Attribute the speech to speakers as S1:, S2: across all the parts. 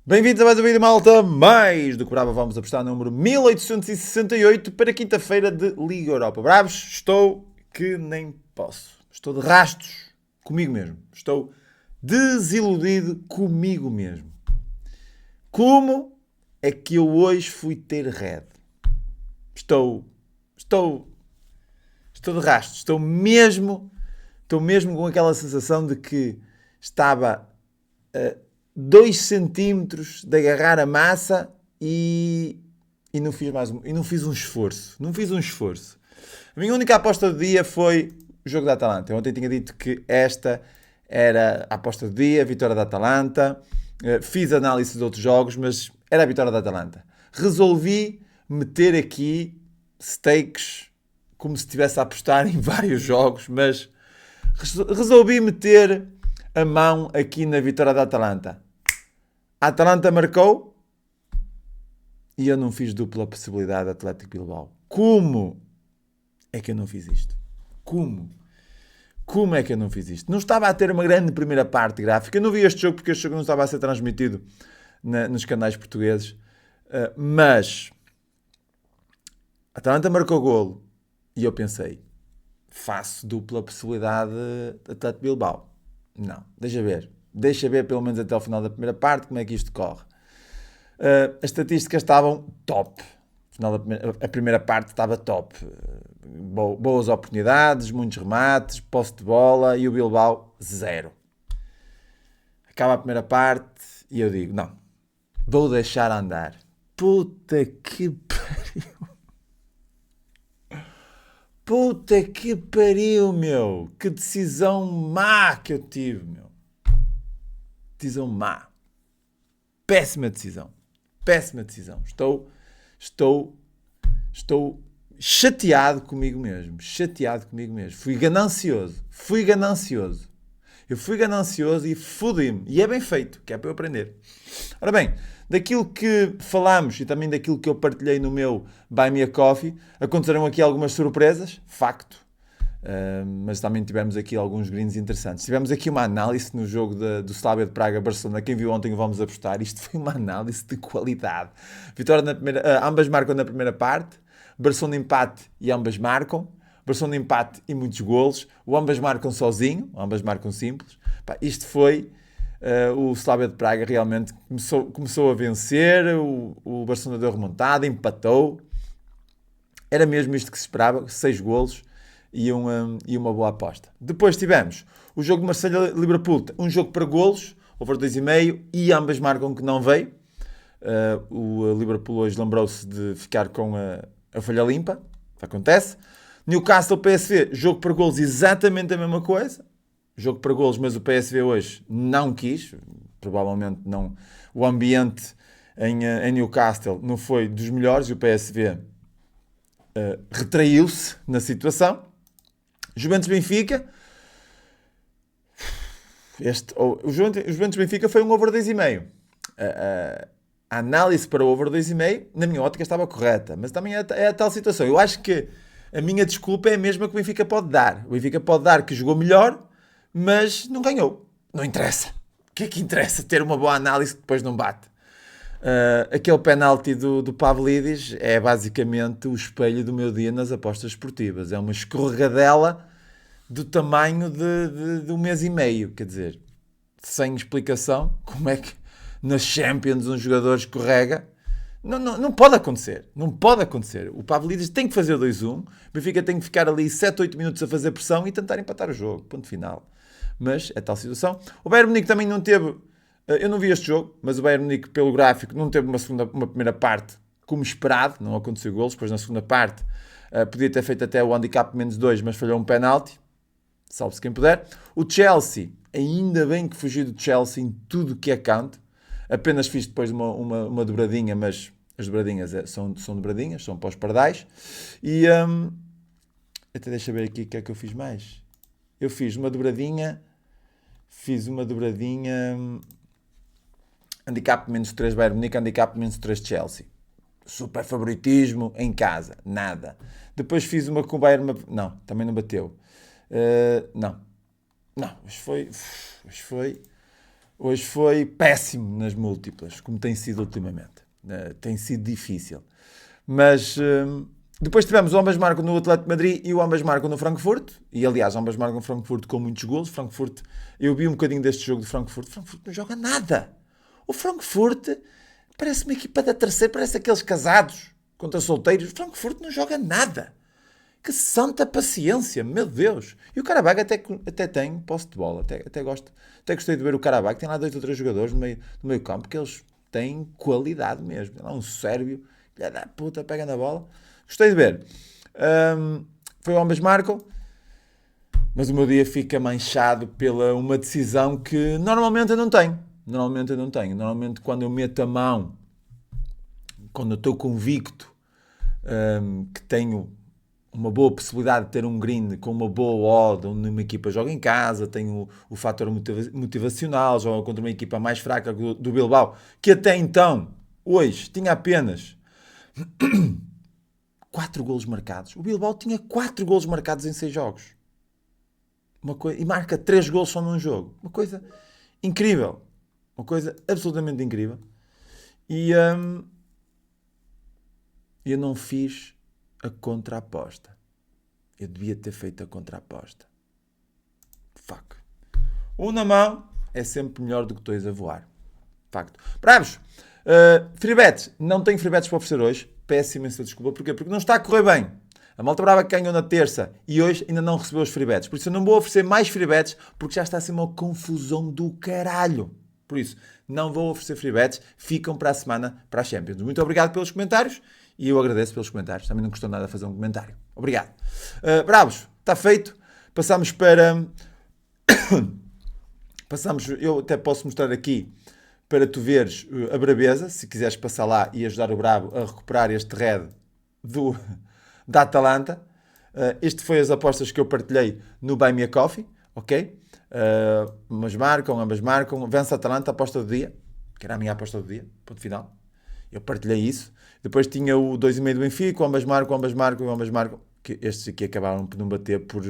S1: Bem-vindos a mais um vídeo, malta. Mais do que brava, vamos apostar no número 1868 para quinta-feira de Liga Europa. Bravos, estou que nem posso. Estou de rastos comigo mesmo. Estou desiludido comigo mesmo. Como é que eu hoje fui ter red? Estou de rastos. Estou mesmo com aquela sensação de que estava 2 centímetros de agarrar a massa e não fiz e não fiz um esforço. Não fiz um esforço. A minha única aposta do dia foi o jogo da Atalanta. Eu ontem tinha dito que esta era a aposta do dia, a vitória da Atalanta. Fiz análise de outros jogos, mas era a vitória da Atalanta. Resolvi meter aqui stakes como se estivesse a apostar em vários jogos, mas resolvi meter a mão aqui na vitória da Atalanta. A Atalanta marcou e eu não fiz dupla possibilidade de Atlético Bilbao. Como é que eu não fiz isto? Como é que eu não fiz isto? Não estava a ter uma grande primeira parte gráfica. Eu não vi este jogo porque este jogo não estava a ser transmitido nos canais portugueses. Mas a Atalanta marcou golo e eu pensei, faço dupla possibilidade de Atlético Bilbao. Não, deixa ver pelo menos até ao final da primeira parte como é que isto corre. As estatísticas estavam top. A primeira parte estava top. Boas oportunidades, muitos remates, posse de bola e o Bilbao zero. Acaba a primeira parte e eu digo, não, vou deixar andar. Puta que pariu. Puta que pariu, meu. Que decisão má que eu tive, meu. Decisão má. Péssima decisão. Estou chateado comigo mesmo. Fui ganancioso. Eu fui ganancioso e fodi-me. E é bem feito, que é para eu aprender. Ora bem, daquilo que falámos e também daquilo que eu partilhei no meu Buy Me a Coffee, aconteceram aqui algumas surpresas, facto. Mas também tivemos aqui alguns greens interessantes. Tivemos aqui uma análise no jogo do Slavia de Praga-Barcelona. Quem viu ontem o Vamos Apostar. Isto foi uma análise de qualidade. Vitória na primeira, ambas marcam na primeira parte. Barcelona empate e ambas marcam. Barcelona empate e muitos golos. O ambas marcam sozinho, ambas marcam simples. Isto foi o Slavia de Praga realmente começou a vencer. O Barcelona deu remontada, empatou. Era mesmo isto que se esperava, 6 golos e uma boa aposta. Depois tivemos o jogo de Marselha-Liverpool, um jogo para golos, over 2,5 e ambas marcam que não veio. O Liverpool hoje lembrou-se de ficar com a folha limpa, acontece. Newcastle-PSV, jogo para golos, exatamente a mesma coisa. Jogo para golos, mas o PSV hoje não quis, provavelmente não. O ambiente em Newcastle não foi dos melhores e o PSV retraiu-se na situação. Juventus-Benfica. O Juventus-Benfica foi um over 2,5. A análise para o over 2,5, na minha ótica, estava correta. Mas também é a tal situação. Eu acho que a minha desculpa é a mesma que o Benfica pode dar. O Benfica pode dar que jogou melhor, mas não ganhou. Não interessa. O que é que interessa ter uma boa análise que depois não bate? Aquele penalti do Pavlidis é basicamente o espelho do meu dia nas apostas esportivas. É uma escorregadela do tamanho de um mês e meio. Quer dizer, sem explicação, como é que nas Champions um jogador escorrega? Não pode acontecer. Não pode acontecer. O Pavlidis tem que fazer 2-1. O Benfica tem que ficar ali 7, 8 minutos a fazer pressão e tentar empatar o jogo. Ponto final. Mas é tal situação. O Bayern Munique também não teve... Eu não vi este jogo, mas o Bayern Munique, pelo gráfico, não teve uma primeira parte como esperado. Não aconteceu golos. Depois, na segunda parte, podia ter feito até o handicap -2, mas falhou um penalti. Salve-se quem puder. O Chelsea, ainda bem que fugi do Chelsea em tudo que é canto. Apenas fiz depois uma dobradinha, mas as dobradinhas são dobradinhas, são para os pardais. E até deixa ver aqui o que é que eu fiz mais. Eu fiz uma dobradinha, handicap -3 Bayern Munique, handicap -3 Chelsea. Super favoritismo em casa, nada. Depois fiz uma com o Bayern, não, também não bateu. Não, mas foi Hoje foi péssimo nas múltiplas, como tem sido ultimamente. Tem sido difícil. Mas depois tivemos o ambas marcam no Atlético de Madrid e o ambas marcam no Frankfurt. E aliás, ambas marcam no Frankfurt com muitos golos. Frankfurt, eu vi um bocadinho deste jogo de Frankfurt. Frankfurt não joga nada. O Frankfurt parece uma equipa da terceira, parece aqueles casados contra solteiros. O Frankfurt não joga nada. Que santa paciência, meu Deus. E o Karabakh até tem posse de bola. Até gosto. Até gostei de ver o Karabakh. Tem lá 2 ou 3 jogadores no meio campo que eles têm qualidade mesmo. Tem lá um sérvio, filha da puta, pega na bola. Gostei de ver. Foi o ambas marcam. Mas o meu dia fica manchado pela uma decisão que normalmente eu não tenho. Normalmente quando eu meto a mão, quando eu estou convicto que tenho uma boa possibilidade de ter um green com uma boa odd, onde uma equipa joga em casa, tem o fator motivacional, joga contra uma equipa mais fraca do Bilbao, que até então, hoje, tinha apenas 4 golos marcados. O Bilbao tinha 4 golos marcados em 6 jogos. E marca 3 golos só num jogo. Uma coisa incrível. Uma coisa absolutamente incrível. E eu não fiz a contraaposta. Eu devia ter feito a contraaposta. Fuck. Um na mão é sempre melhor do que 2 a voar. Facto. Bravos! Free bets. Não tenho free bets para oferecer hoje. Peço imensa desculpa. Porquê? Porque não está a correr bem. A malta brava que ganhou na terça e hoje ainda não recebeu os free bets. Por isso eu não vou oferecer mais free bets porque já está a ser uma confusão do caralho. Por isso, não vou oferecer free bets. Ficam para a semana para a Champions. Muito obrigado pelos comentários. E eu agradeço pelos comentários. Também não custou nada fazer um comentário. Obrigado. Bravos, está feito. Passamos para... Eu até posso mostrar aqui para tu veres a braveza. Se quiseres passar lá e ajudar o Bravo a recuperar este red da Atalanta. Este foi as apostas que eu partilhei no Buy Me a Coffee. Ok? Ambas marcam. Vence a Atalanta, aposta do dia. Que era a minha aposta do dia. Ponto final. Eu partilhei isso. Depois tinha o 2,5 do Benfica, ambas marcam. Que estes aqui acabaram por não bater por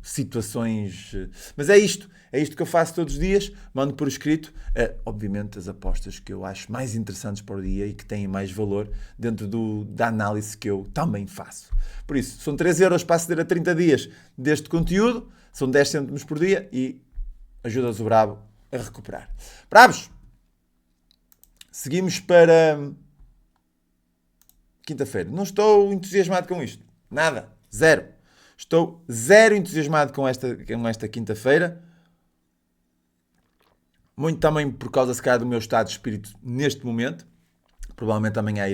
S1: situações... Mas é isto que eu faço todos os dias, mando por escrito, obviamente as apostas que eu acho mais interessantes para o dia e que têm mais valor dentro da análise que eu também faço. Por isso, são 3 euros para aceder a 30 dias deste conteúdo, são 10 cêntimos por dia e ajudas o Bravo a recuperar. Bravos! Seguimos para quinta-feira. Não estou entusiasmado com isto. Nada. Zero. Estou zero entusiasmado com esta quinta-feira. Muito também por causa, se calhar, do meu estado de espírito neste momento. Provavelmente amanhã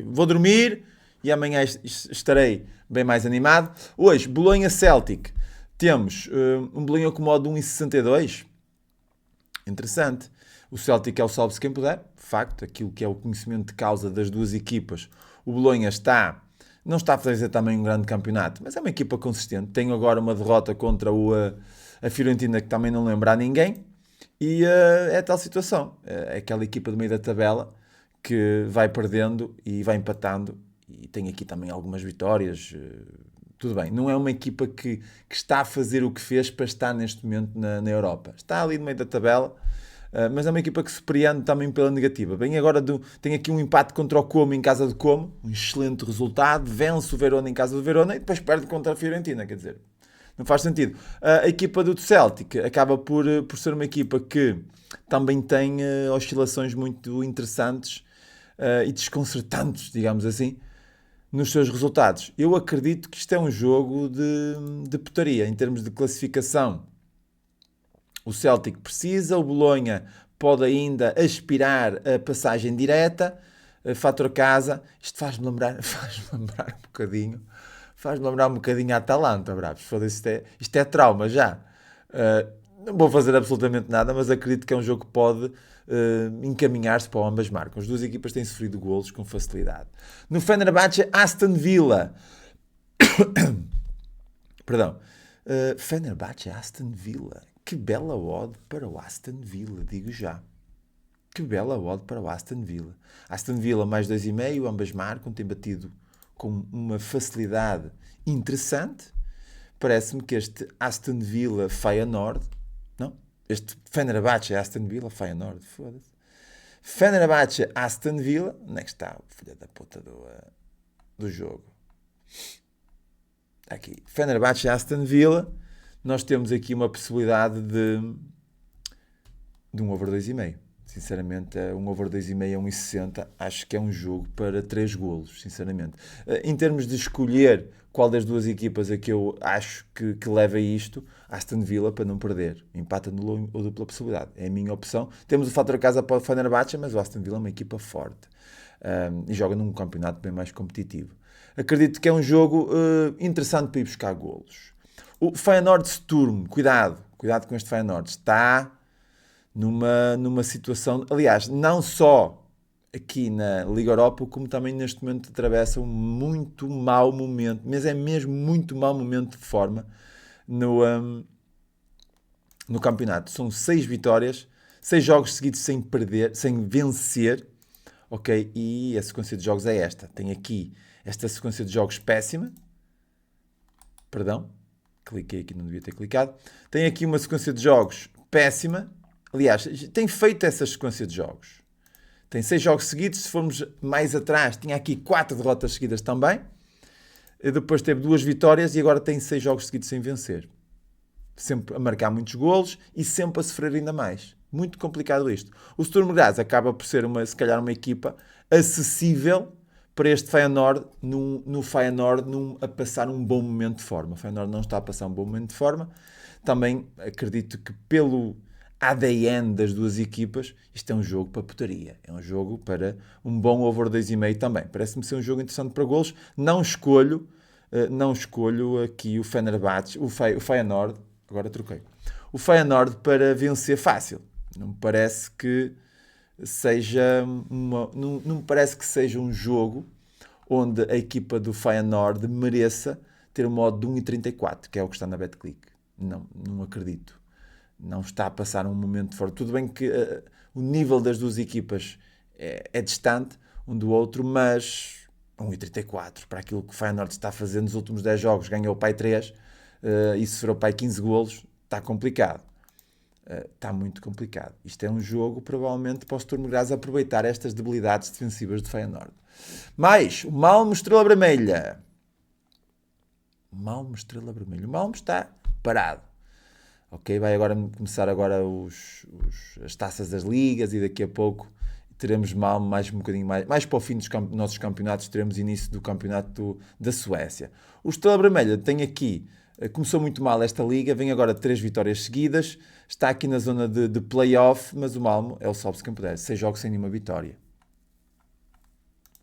S1: vou dormir e amanhã estarei bem mais animado. Hoje, Bolonha Celtic. Temos um Bolonha com modo 1,62. Interessante. O Celtic é o salve-se quem puder. De facto, aquilo que é o conhecimento de causa das duas equipas. O Bolonha não está a fazer também um grande campeonato, mas é uma equipa consistente. Tem agora uma derrota contra a Fiorentina, que também não lembra a ninguém. E é tal situação. É aquela equipa do meio da tabela que vai perdendo e vai empatando. E tem aqui também algumas vitórias. Tudo bem. Não é uma equipa que está a fazer o que fez para estar neste momento na Europa. Está ali no meio da tabela. Mas é uma equipa que se surpreende também pela negativa. Bem, agora tem aqui um empate contra o Como em casa de Como, um excelente resultado, vence o Verona em casa do Verona e depois perde contra a Fiorentina, quer dizer, não faz sentido. A equipa do Celtic acaba por ser uma equipa que também tem oscilações muito interessantes e desconcertantes, digamos assim, nos seus resultados. Eu acredito que isto é um jogo de putaria, em termos de classificação. O Celtic precisa, o Bolonha pode ainda aspirar a passagem direta, fator casa. Isto faz-me lembrar um bocadinho a Atalanta, bravos. Isto é trauma já. Não vou fazer absolutamente nada, mas acredito que é um jogo que pode encaminhar-se para ambas marcas. As duas equipas têm sofrido golos com facilidade. No Fenerbahçe, Aston Villa. Perdão. Fenerbahçe, Aston Villa. Que bela odd para o Aston Villa, digo já. Que bela odd para o Aston Villa. Aston Villa mais 2,5, ambas marcam, tem batido com uma facilidade interessante. Parece-me que este Aston Villa Feyenoord, não? este Fenerbahçe, Aston Villa, Feyenoord, foda-se. Fenerbahçe, Aston Villa, onde é que está o filho da puta do jogo? Aqui, Fenerbahçe, Aston Villa, nós temos aqui uma possibilidade de um over 2,5. Sinceramente, um over 2,5 a 1,60, acho que é um jogo para 3 golos, sinceramente. Em termos de escolher qual das duas equipas é que eu acho que leva isto, Aston Villa para não perder. Empata nula ou dupla possibilidade. É a minha opção. Temos o fator casa para o Fenerbahçe, mas o Aston Villa é uma equipa forte. E joga num campeonato bem mais competitivo. Acredito que é um jogo interessante para ir buscar golos. O Feyenoord Sturm, cuidado com este Feyenoord, está numa situação, aliás, não só aqui na Liga Europa, como também neste momento atravessa um muito mau momento, mas é mesmo muito mau momento de forma no campeonato. São 6 vitórias, 6 jogos seguidos sem perder, sem vencer, ok? E a sequência de jogos é esta. Tem aqui esta sequência de jogos péssima, perdão, cliquei aqui, não devia ter clicado. Tem aqui uma sequência de jogos péssima. Aliás, tem feito essa sequência de jogos. Tem 6 jogos seguidos. Se formos mais atrás, tinha aqui 4 derrotas seguidas também. E depois teve 2 vitórias e agora tem 6 jogos seguidos sem vencer. Sempre a marcar muitos golos e sempre a sofrer ainda mais. Muito complicado isto. O Sturm Graz acaba por ser, se calhar, uma equipa acessível para este Feyenoord, no Feyenoord a passar um bom momento de forma. O Feyenoord não está a passar um bom momento de forma. Também acredito que pelo ADN das duas equipas, isto é um jogo para putaria. É um jogo para um bom over 2,5 também. Parece-me ser um jogo interessante para golos. Não escolho aqui o Fenerbahçe, o Feyenoord, agora troquei. O Feyenoord para vencer fácil. Não me parece que seja não me parece que seja um jogo onde a equipa do Feyenoord mereça ter um modo de 1,34, que é o que está na BetClick. Não acredito. Não está a passar um momento forte. Tudo bem que o nível das duas equipas é distante um do outro, mas 1,34 para aquilo que o Feyenoord está fazendo nos últimos 10 jogos, ganhou o pai 3 e sofreu o pai 15 golos, está complicado. Está muito complicado. Isto é um jogo, provavelmente, para o Sturm Graz aproveitar estas debilidades defensivas de Feyenoord. Mais, o Malmö Estrela Vermelha. O Malmö Estrela Vermelha. O Malmö está parado. Ok, vai agora começar as taças das ligas e daqui a pouco teremos mais um bocadinho mais para o fim dos nossos campeonatos, teremos início do campeonato da Suécia. O Estrela Vermelha tem aqui, começou muito mal esta liga, vem agora 3 vitórias seguidas, está aqui na zona de play-off, mas o Malmö é o sobe-se quem puder, 6 jogos sem nenhuma vitória.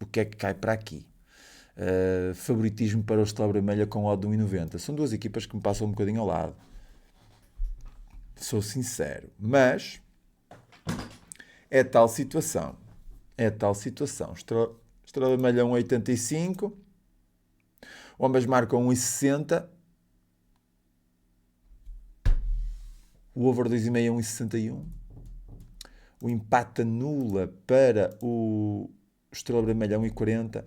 S1: O que é que cai para aqui? Favoritismo para o Estrela Vermelha com odd de 1,90. São duas equipas que me passam um bocadinho ao lado. Sou sincero, mas é tal situação. Estrela Vermelha 1,85, ambas marcam 1,60, o over 2,5 1,61, o empate anula para o Estrela Vermelha 1,40,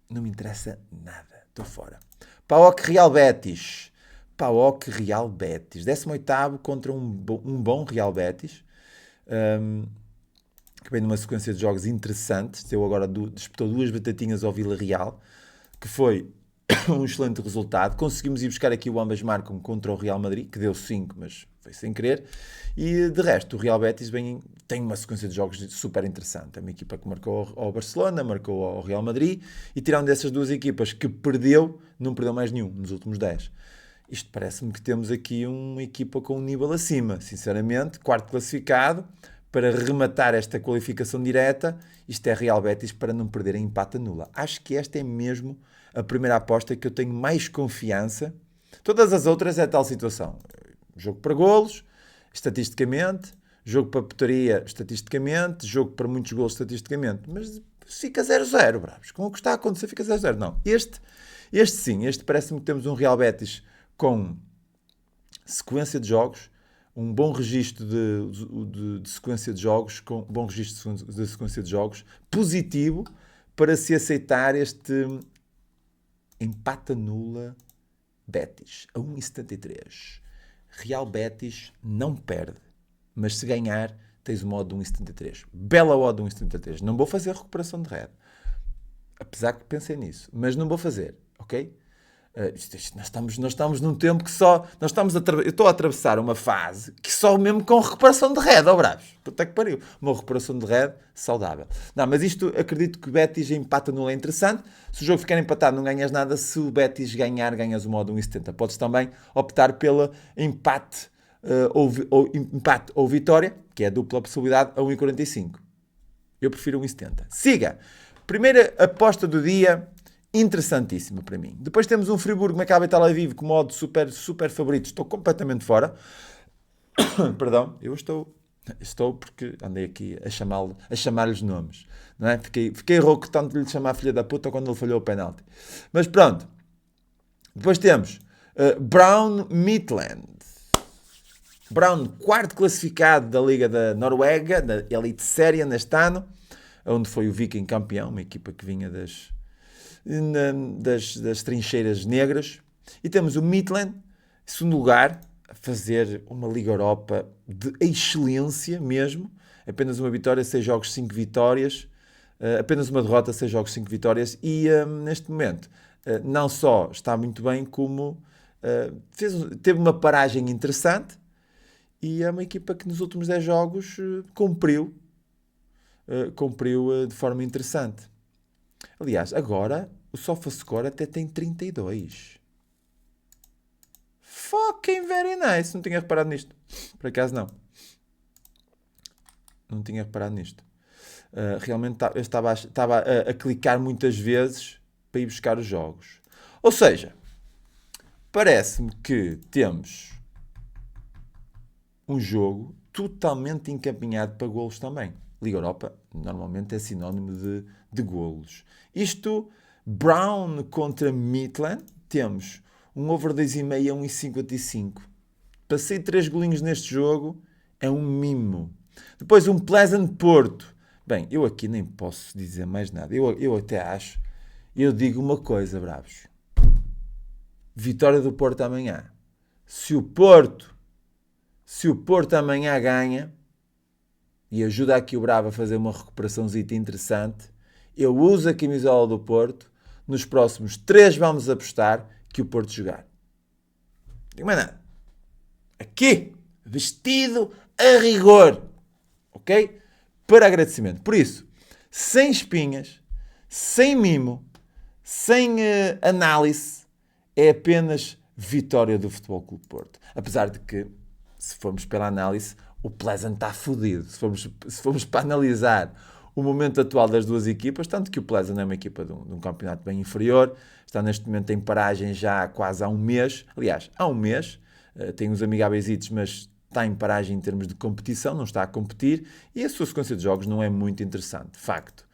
S1: não me interessa nada, estou fora. PAOK Real Betis. PAOK Real Betis, 18º contra um bom Real Betis, que vem numa sequência de jogos interessantes. Deu agora disputou 2 batatinhas ao Vila Real, que foi um excelente resultado. Conseguimos ir buscar aqui o ambas marcam contra o Real Madrid, que deu 5, mas foi sem querer. E de resto, o Real Betis tem uma sequência de jogos super interessante. É uma equipa que marcou ao Barcelona, marcou ao Real Madrid, e tirando dessas duas equipas que não perdeu mais nenhum nos últimos 10. Isto parece-me que temos aqui uma equipa com um nível acima, sinceramente, 4º classificado, para rematar esta qualificação direta, isto é Real Betis para não perder em empate nula. Acho que esta é mesmo a primeira aposta que eu tenho mais confiança. Todas as outras é tal situação. Jogo para golos, estatisticamente, jogo para putaria, estatisticamente, jogo para muitos golos, estatisticamente, mas fica 0-0, bravos. Com o que está a acontecer fica 0-0. Não, este sim, parece-me que temos um Real Betis com sequência de jogos, um bom registro de sequência de jogos, com bom registro de sequência de jogos, positivo para se aceitar este empate nula Betis, a 1,73. Real Betis não perde. Mas se ganhar, tens uma odd de 1,73. Bela odd de 1,73. Não vou fazer recuperação de red. Apesar que pensei nisso. Mas não vou fazer, ok? Nós estamos num tempo que só... eu estou a atravessar uma fase que só mesmo com recuperação de red, ó bravos. Puta que pariu. Uma recuperação de red saudável. Não, mas isto, acredito que o Betis empata no é interessante. Se o jogo ficar empatado, não ganhas nada. Se o Betis ganhar, ganhas uma odd de 1,70. Podes também optar pela empate, empate ou vitória, que é a dupla possibilidade, a 1,45. Eu prefiro 1,70. Siga! Primeira aposta do dia, interessantíssima para mim. Depois temos um Friburgo, Maccabi Tel Aviv, com modo super, super favorito. Estou completamente fora. Perdão, eu estou porque andei aqui a chamar-lhes nomes. Não é? Fiquei rouco tanto de lhe chamar filha da puta quando ele falhou o penalti. Mas pronto. Depois temos Brown Midland. Brown, quarto classificado da Liga da Noruega, da Elite Série neste ano, onde foi o Viking campeão, uma equipa que vinha das trincheiras negras. E temos o Midland, segundo lugar, a fazer uma Liga Europa de excelência mesmo. Apenas uma vitória, 6 jogos, 5 vitórias. Apenas uma derrota, 6 jogos, 5 vitórias. E neste momento, não só está muito bem, como teve uma paragem interessante. E é uma equipa que nos últimos 10 jogos cumpriu de forma interessante. Aliás, agora o SofaScore até tem 32. Fucking very nice. Não tinha reparado nisto. Por acaso não. Não tinha reparado nisto. Realmente eu estava a clicar muitas vezes para ir buscar os jogos. Ou seja, parece-me que temos um jogo totalmente encaminhado para golos também. Liga Europa normalmente é sinónimo de golos. Isto, Brown contra Midland, temos um over 2,5 a 1,55. Passei 3 golinhos neste jogo, é um mimo. Depois um Pleasant Porto. Bem, eu aqui nem posso dizer mais nada. Eu até acho, eu digo uma coisa, bravos. Vitória do Porto amanhã. Se o Porto amanhã ganha e ajuda aqui o Bravo a fazer uma recuperaçãozita interessante, eu uso a camisola do Porto. Nos próximos 3 vamos apostar que o Porto jogar. Não digo mais nada. Aqui, vestido a rigor. Ok? Para agradecimento. Por isso, sem espinhas, sem mimo, sem análise, é apenas vitória do Futebol Clube Porto. Apesar de que, se formos pela análise, o Pleasant está fodido. Se formos para analisar o momento atual das duas equipas, tanto que o Pleasant é uma equipa de um campeonato bem inferior, está neste momento em paragem já quase há um mês. Aliás, há um mês, tem uns amigáveis, mas está em paragem em termos de competição, não está a competir, e a sua sequência de jogos não é muito interessante, de facto.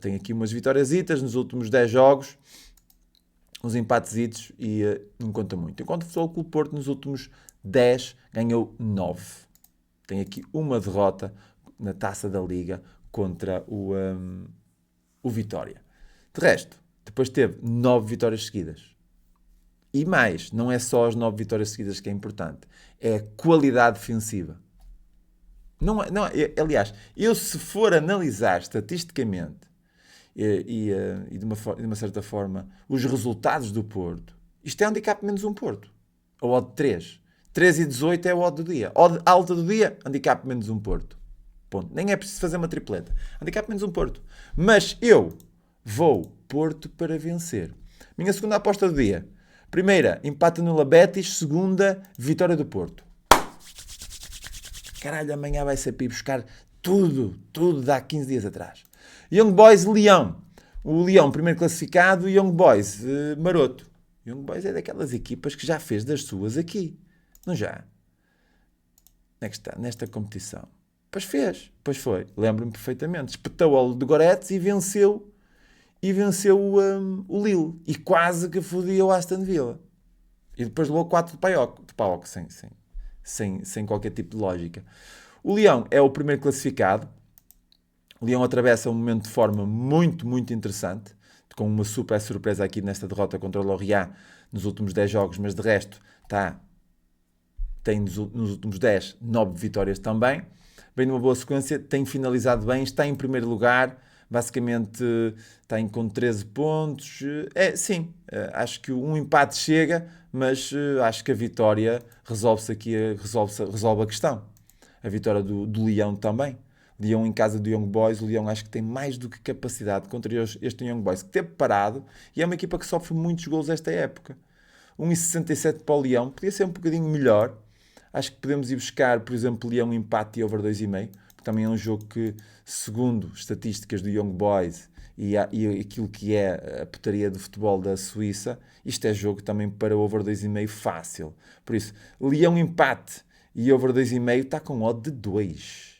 S1: Tem aqui umas vitóriasitas nos últimos 10 jogos, uns empatesitos e não conta muito. Enquanto o Futebol Clube Porto nos últimos 10 ganhou 9. Tem aqui uma derrota na Taça da Liga contra o Vitória. De resto, depois teve 9 vitórias seguidas. E mais, não é só as 9 vitórias seguidas que é importante, é a qualidade defensiva. Aliás, eu se for analisar estatisticamente e de uma certa forma os resultados do Porto, isto é handicap menos um Porto. A odd 3. 13,18 é o odd do dia. Odd alta do dia, handicap menos um Porto. Ponto. Nem é preciso fazer uma tripleta. Handicap menos um Porto. Mas eu vou Porto para vencer. Minha segunda aposta do dia. Primeira, empate no Betis. Segunda, vitória do Porto. Caralho, amanhã vai ser para ir buscar tudo de há 15 dias atrás. Young Boys, Leão. O Leão, primeiro classificado. Young Boys, maroto. Young Boys é daquelas equipas que já fez das suas aqui. Não já? Onde é que está? Nesta competição. Pois fez. Pois foi. Lembro-me perfeitamente. Espetou ao de Goretz e venceu o Lille. E quase que fodia o Aston Villa. E depois levou 4 de Paok sem qualquer tipo de lógica. O Leão é o primeiro classificado. O Leão atravessa um momento de forma muito, muito interessante, com uma super surpresa aqui nesta derrota contra o Lorient nos últimos 10 jogos, mas de resto está tem nos últimos 10, 9 vitórias também. Vem numa boa sequência, tem finalizado bem, está em primeiro lugar, basicamente está com 13 pontos. Sim, acho que um empate chega, mas acho que a vitória resolve a questão. A vitória do Leão também. Leão em casa do Young Boys, o Leão acho que tem mais do que capacidade contra este Young Boys, que teve parado, e é uma equipa que sofre muitos golos esta época. 1,67 para o Leão, podia ser um bocadinho melhor. Acho que podemos ir buscar, por exemplo, Leão empate e over 2,5, que também é um jogo que, segundo estatísticas do Young Boys e aquilo que é a putaria do futebol da Suíça, isto é jogo também para over 2,5 fácil. Por isso, Leão empate e over 2,5 está com odd de 2.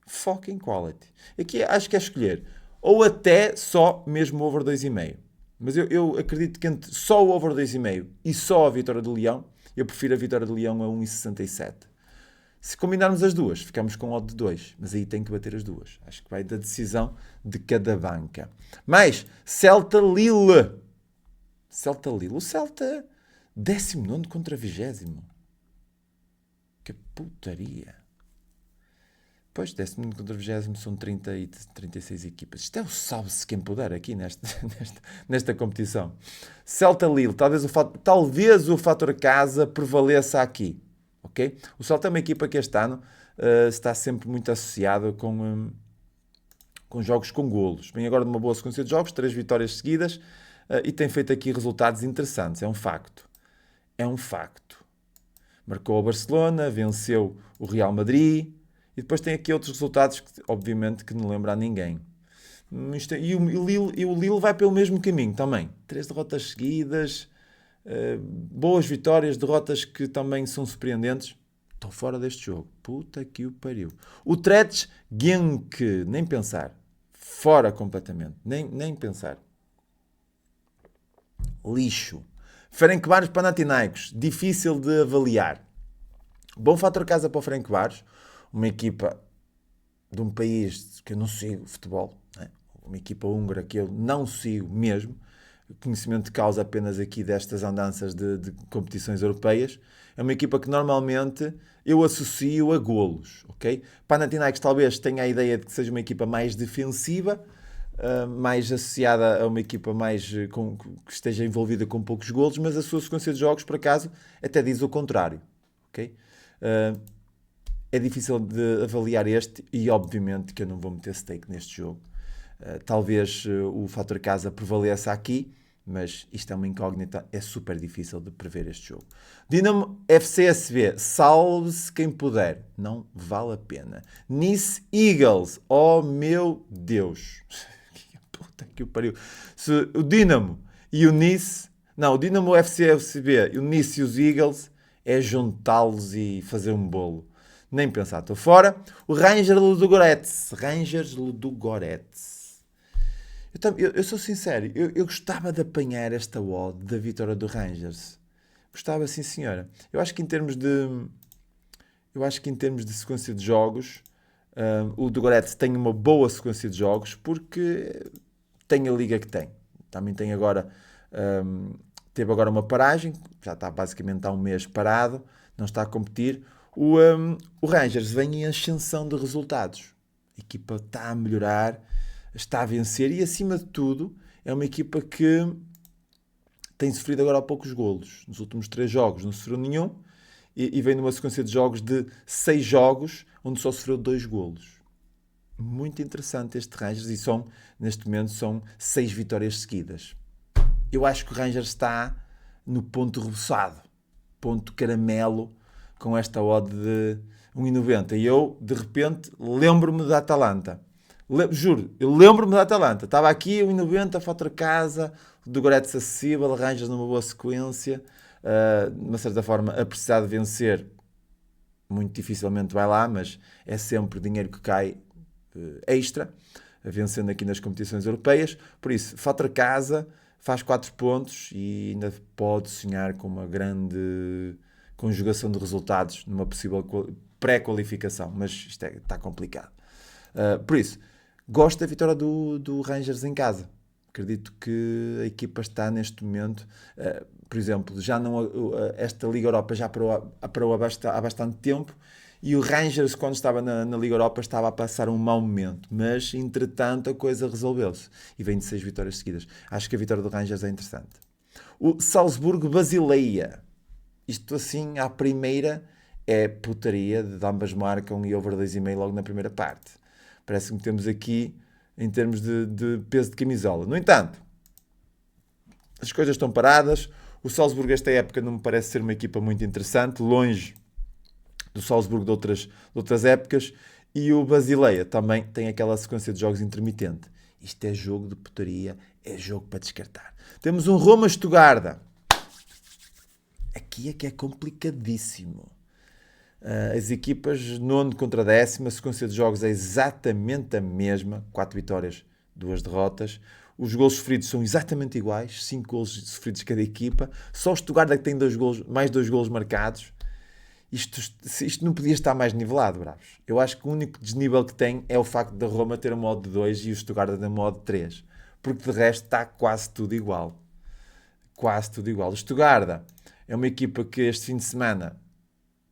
S1: Fucking quality. Aqui acho que é escolher. Ou até só mesmo over 2,5. Mas eu acredito que entre só o over 2,5 e só a vitória do Leão, eu prefiro a vitória do Leão a 1,67. Se combinarmos as duas, ficamos com odd de 2. Mas aí tem que bater as duas. Acho que vai da decisão de cada banca. Mais, Celta Lille. Celta Lille. O Celta, 19º contra 20º. Que putaria. Pois, 19º contra 20º são 30 e 36 equipas. Isto é o salve-se quem puder aqui nesta competição. Celta Lille, talvez o fator casa prevaleça aqui. Okay? O Celta é uma equipa que este ano está sempre muito associado com jogos com golos. Vem agora de uma boa sequência de jogos, 3 vitórias seguidas, e tem feito aqui resultados interessantes. É um facto. É um facto. Marcou o Barcelona, venceu o Real Madrid. E depois tem aqui outros resultados que, obviamente, que não lembra a ninguém. E o Lille vai pelo mesmo caminho também. 3 derrotas seguidas, boas vitórias, derrotas que também são surpreendentes. Estou fora deste jogo. Puta que o pariu. O Utrecht Genk, nem pensar. Fora completamente. Nem pensar. Lixo. Ferencváros Panathinaikos. Difícil de avaliar. Bom fator casa para o Ferencváros. Uma equipa de um país que eu não sigo futebol, né? Uma equipa húngara que eu não sigo mesmo, conhecimento de causa apenas aqui destas andanças de competições europeias, é uma equipa que normalmente eu associo a golos, ok? Panathinaikos talvez tenha a ideia de que seja uma equipa mais defensiva, mais associada a uma equipa que esteja envolvida com poucos golos, mas a sua sequência de jogos, por acaso, até diz o contrário, ok? É difícil de avaliar este e, obviamente, que eu não vou meter stake neste jogo. Talvez o fator casa prevaleça aqui, mas isto é uma incógnita, é super difícil de prever este jogo. Dinamo FCSB, salve-se quem puder, não vale a pena. Nice Eagles, oh meu Deus, puta que o pariu. Se o Dinamo e o Nice, não, o Dinamo FCSB, o Nice e os Eagles, é juntá-los e fazer um bolo. Nem pensar, estou fora. O Rangers Ludogorets. Eu sou sincero, eu gostava de apanhar esta odd da vitória do Rangers. Gostava, sim senhora. Eu acho que em termos de sequência de jogos, o Ludogorets tem uma boa sequência de jogos porque tem a liga que tem. Também tem agora, teve agora uma paragem, já está basicamente há um mês parado, não está a competir. O Rangers vem em ascensão de resultados. A equipa está a melhorar, está a vencer e, acima de tudo, é uma equipa que tem sofrido agora há poucos golos. Nos últimos 3 jogos não sofreu nenhum e vem numa sequência de jogos de 6 jogos onde só sofreu 2 golos. Muito interessante este Rangers e neste momento são 6 vitórias seguidas. Eu acho que o Rangers está no ponto reboçado, ponto caramelo, com esta odd de 1,90. E eu, de repente, lembro-me da Atalanta. Juro, eu lembro-me da Atalanta. Estava aqui, 1,90, fator casa, do Goretz acessível, Rangers numa boa sequência. De uma certa forma, a precisar de vencer, muito dificilmente vai lá, mas é sempre dinheiro que cai extra, vencendo aqui nas competições europeias. Por isso, fator casa, faz 4 pontos e ainda pode sonhar com uma grande conjugação de resultados numa possível pré-qualificação, mas isto está complicado. Por isso, gosto da vitória do Rangers em casa. Acredito que a equipa está neste momento, por exemplo, já não, esta Liga Europa já parou há bastante tempo e o Rangers, quando estava na Liga Europa, estava a passar um mau momento, mas entretanto a coisa resolveu-se e vem de 6 vitórias seguidas. Acho que a vitória do Rangers é interessante. O Salzburgo-Basileia, isto assim, à primeira, é putaria, de ambas marcam e over 2,5 logo na primeira parte. Parece-me que temos aqui em termos de peso de camisola. No entanto, as coisas estão paradas. O Salzburgo esta época não me parece ser uma equipa muito interessante, longe do Salzburgo de outras épocas. E o Basileia também tem aquela sequência de jogos intermitente. Isto é jogo de putaria, é jogo para descartar. Temos um Roma-Stuttgart. Aqui é que é complicadíssimo. As equipas, nono contra décima, a sequência de jogos é exatamente a mesma, 4 vitórias, 2 derrotas. Os golos sofridos são exatamente iguais, 5 golos sofridos cada equipa. Só o Stuttgart é que tem mais 2 golos marcados. Isto não podia estar mais nivelado, bravos. Eu acho que o único desnível que tem é o facto da Roma ter um modo de 2 e o Stuttgart ter um modo de 3. Porque de resto está quase tudo igual. Quase tudo igual. O Stuttgart é uma equipa que este fim de semana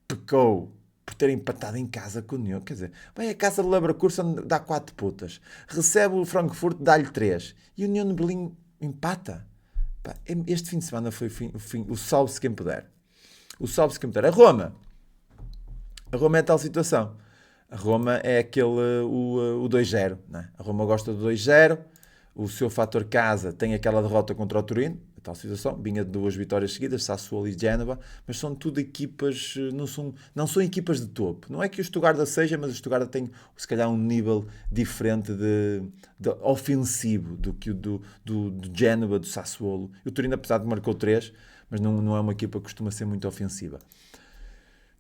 S1: pecou por ter empatado em casa com o União. Quer dizer, vai à casa de Leverkusen, dá 4 putas. Recebe o Frankfurt, dá-lhe 3. E o União de Berlim empata. Este fim de semana foi o salve-se quem puder. O salve-se quem puder. A Roma é tal situação. A Roma é aquele, o 2-0. Né? A Roma gosta do 2-0. O seu fator casa tem aquela derrota contra o Torino, a tal situação, vinha de 2 vitórias seguidas, Sassuolo e Génova, mas são tudo equipas, não são equipas de topo. Não é que o Stuttgart seja, mas o Stuttgart tem, se calhar, um nível diferente de ofensivo do que o do Génova, do Sassuolo. O Torino, apesar de marcou 3, mas não é uma equipa que costuma ser muito ofensiva.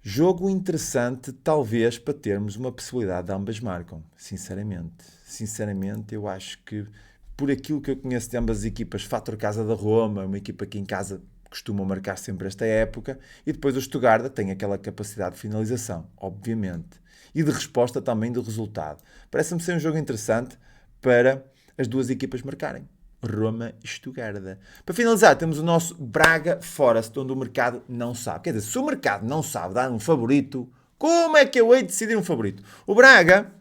S1: Jogo interessante, talvez, para termos uma possibilidade de ambas marcam, sinceramente. Sinceramente, eu acho que, por aquilo que eu conheço de ambas as equipas, fator casa da Roma, uma equipa que em casa costuma marcar sempre esta época, e depois o Stuttgart tem aquela capacidade de finalização, obviamente, e de resposta também do resultado. Parece-me ser um jogo interessante para as duas equipas marcarem. Roma e Stuttgart. Para finalizar, temos o nosso Braga Forest, onde o mercado não sabe. Quer dizer, se o mercado não sabe dar um favorito, como é que eu hei de decidir um favorito? O Braga,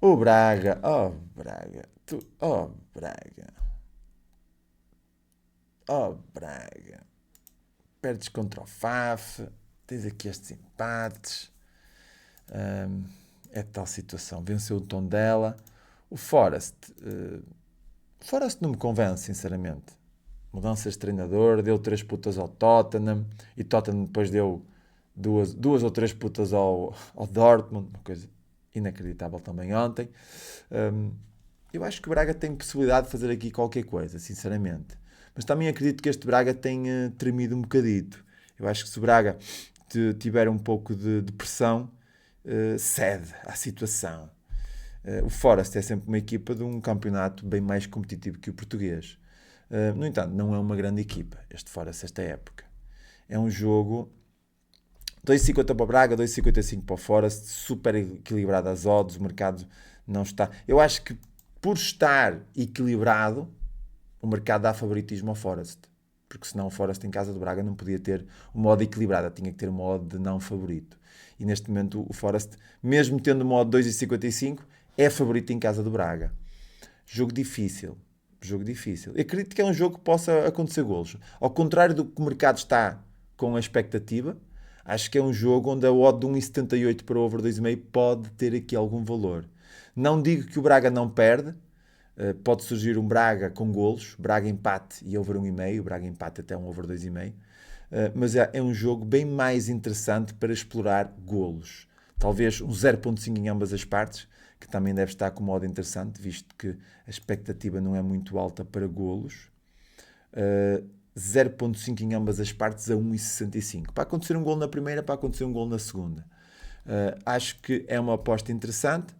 S1: oh Braga, perdes contra o FAF, tens aqui estes empates, é tal situação, venceu o Tondela, o Forest não me convence, sinceramente. Mudanças de treinador, deu 3 putas ao Tottenham, e Tottenham depois deu duas ou 3 putas ao Dortmund, uma coisa inacreditável também ontem. Eu acho que o Braga tem possibilidade de fazer aqui qualquer coisa, sinceramente. Mas também acredito que este Braga tenha tremido um bocadito. Eu acho que se o Braga tiver um pouco de pressão, cede à situação. O Forest é sempre uma equipa de um campeonato bem mais competitivo que o português. No entanto, não é uma grande equipa, este Forest, esta época. É um jogo 2,50 para o Braga, 2,55 para o Forest, super equilibrado as odds, o mercado não está... Eu acho que por estar equilibrado, o mercado dá favoritismo ao Forest. Porque senão o Forest em casa do Braga não podia ter uma odd equilibrada, tinha que ter uma odd de não favorito. E neste momento o Forest, mesmo tendo uma odd 2,55, é favorito em casa do Braga. Jogo difícil. Eu acredito que é um jogo que possa acontecer golos. Ao contrário do que o mercado está com a expectativa, acho que é um jogo onde a odd de 1,78 para o over 2,5 pode ter aqui algum valor. Não digo que o Braga não perde. Pode surgir um Braga com golos, Braga empate e over 1,5, Braga empate até um over 2,5. Mas é um jogo bem mais interessante para explorar golos. Talvez um 0.5 em ambas as partes, que também deve estar com modo interessante, visto que a expectativa não é muito alta para golos. 0.5 em ambas as partes a 1,65. Para acontecer um gol na primeira, para acontecer um gol na segunda. Acho que é uma aposta interessante.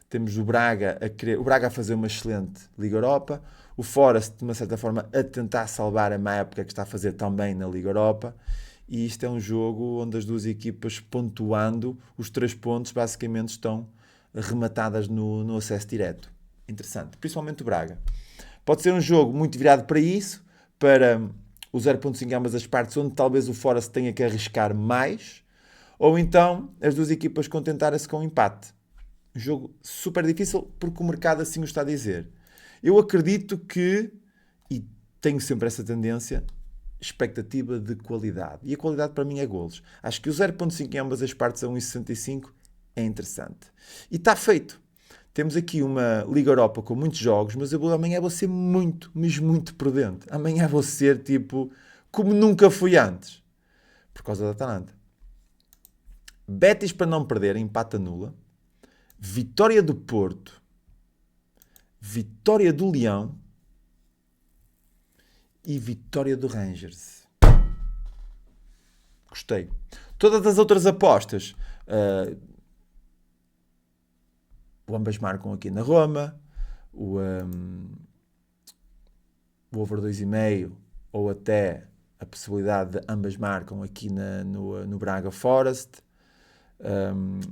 S1: Temos o Braga a fazer uma excelente Liga Europa. O Forest, de uma certa forma, a tentar salvar a má época que está a fazer também na Liga Europa. E isto é um jogo onde as duas equipas, pontuando, os 3 pontos basicamente estão rematadas no acesso direto. Interessante. Principalmente o Braga. Pode ser um jogo muito virado para isso, para o 0.5 em ambas as partes, onde talvez o fora se tenha que arriscar mais, ou então as duas equipas contentarem-se com um empate. Um jogo super difícil, porque o mercado assim o está a dizer. Eu acredito que, e tenho sempre essa tendência, expectativa de qualidade. E a qualidade para mim é golos. Acho que o 0.5 em ambas as partes a 1,65 é interessante. E está feito. Temos aqui uma Liga Europa com muitos jogos, mas eu amanhã vou ser muito, mas muito prudente. Amanhã vou ser tipo como nunca fui antes. Por causa da Atalanta. Betis para não perder, empata nula. Vitória do Porto. Vitória do Leão. E vitória do Rangers. Gostei. Todas as outras apostas... o ambas marcam aqui na Roma, o over 2,5 ou até a possibilidade de ambas marcam aqui no Braga Forest,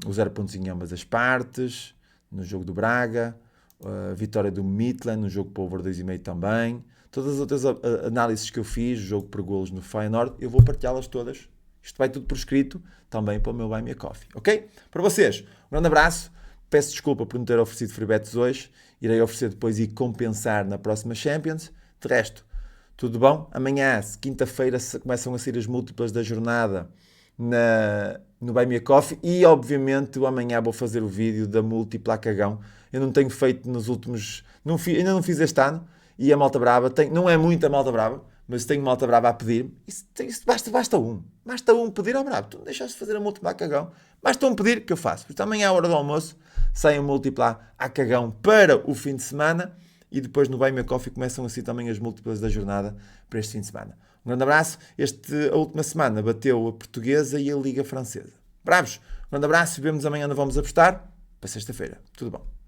S1: o 0.5 em ambas as partes, no jogo do Braga, a vitória do Midland, no jogo para o over 2,5 também. Todas as outras análises que eu fiz, o jogo por golos no Feyenoord, eu vou partilhá-las todas. Isto vai tudo por escrito, também para o meu Buy Me a Coffee, ok? Para vocês, um grande abraço. Peço desculpa por não ter oferecido free bets hoje. Irei oferecer depois e compensar na próxima Champions. De resto, tudo bom? Amanhã, quinta-feira, começam a sair as múltiplas da jornada no Buy Me a Coffee. E, obviamente, amanhã vou fazer o vídeo da múltipla a cagão. Eu não tenho feito nos últimos... ainda não fiz este ano. E a malta brava, não é muita malta brava, mas tenho malta brava a pedir-me. Isso basta um. Basta um pedir ao bravo. Tu não deixaste de fazer a múltipla a cagão. Basta um pedir que eu faço. Portanto, amanhã, à hora do almoço, sai um múltipla a cagão para o fim de semana. E depois no Buy Me a Coffee começam assim também as múltiplas da jornada para este fim de semana. Um grande abraço. A última semana bateu a portuguesa e a Liga Francesa. Bravos! Um grande abraço e vemos amanhã onde vamos apostar. Para sexta-feira. Tudo bom.